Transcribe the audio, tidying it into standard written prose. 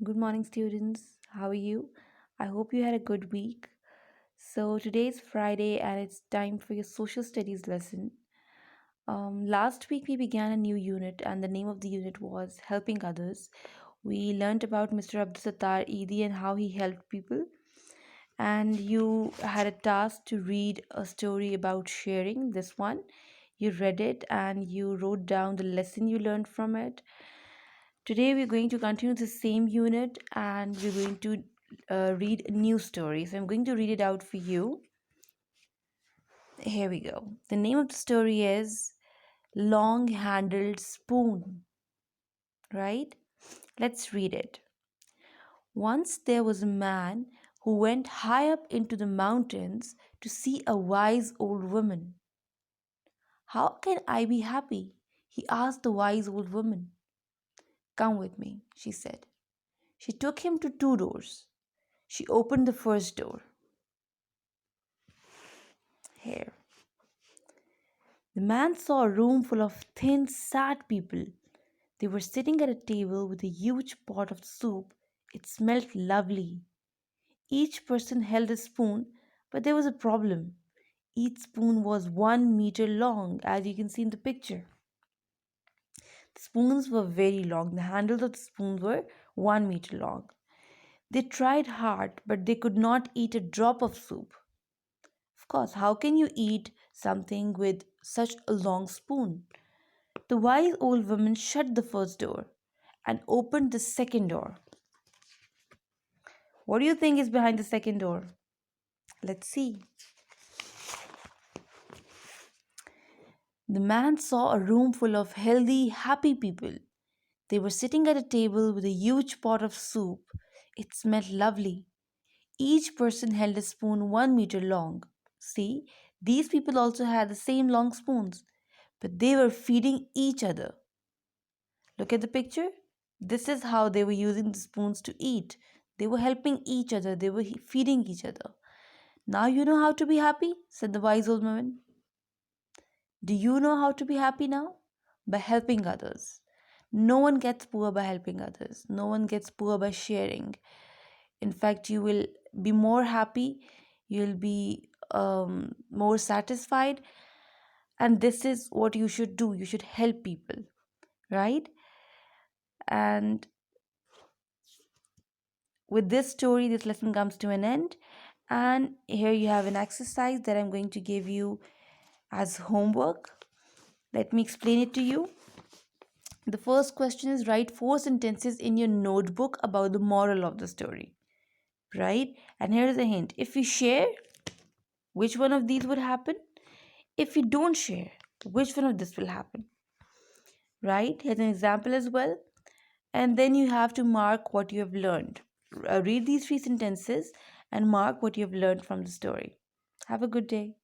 Good morning, students. How are you? I hope you had a good week. So, today is Friday and it's time for your social studies lesson. Last week, we began a new unit, and the name of the unit was Helping Others. We learned about Mr. Abdul Sattar Eidi and how he helped people. And you had a task to read a story about sharing. This one, you read it and you wrote down the lesson you learned from it. Today we're going to continue the same unit and we're going to read a new story. So I'm going to read it out for you. Here we go. The name of the story is Long Handled Spoon, right? Let's read it. Once there was a man who went high up into the mountains to see a wise old woman. How can I be happy? He asked the wise old woman. Come with me, she said. She took him to two doors. She opened the first door. Here. The man saw a room full of thin, sad people. They were sitting at a table with a huge pot of soup. It smelled lovely. Each person held a spoon, but there was a problem. Each spoon was 1 meter long, as you can see in the picture. The spoons were very long. The handles of the spoons were 1 meter long. They tried hard, but they could not eat a drop of soup. Of course, how can you eat something with such a long spoon? The wise old woman shut the first door and opened the second door. What do you think is behind the second door? Let's see. The man saw a room full of healthy, happy people. They were sitting at a table with a huge pot of soup. It smelled lovely. Each person held a spoon 1 meter long. See, these people also had the same long spoons, but they were feeding each other. Look at the picture. This is how they were using the spoons to eat. They were helping each other, they were feeding each other. Now you know how to be happy, said the wise old woman. Do you know how to be happy now? By helping others. No one gets poor by helping others. No one gets poor by sharing. In fact, you will be more happy, you'll be more satisfied, and this is what you should do. You should help people, right? And with this story, this lesson comes to an end. And here you have an exercise that I'm going to give you as homework. Let me explain it to you. The first question is write 4 sentences in your notebook about the moral of the story, right? And here is a hint. If you share, which one of these would happen? If you don't share, which one of this will happen? Right? Here's an example as well. And then you have to mark what you have learned. Read these 3 sentences and mark what you have learned from the story. Have a good day.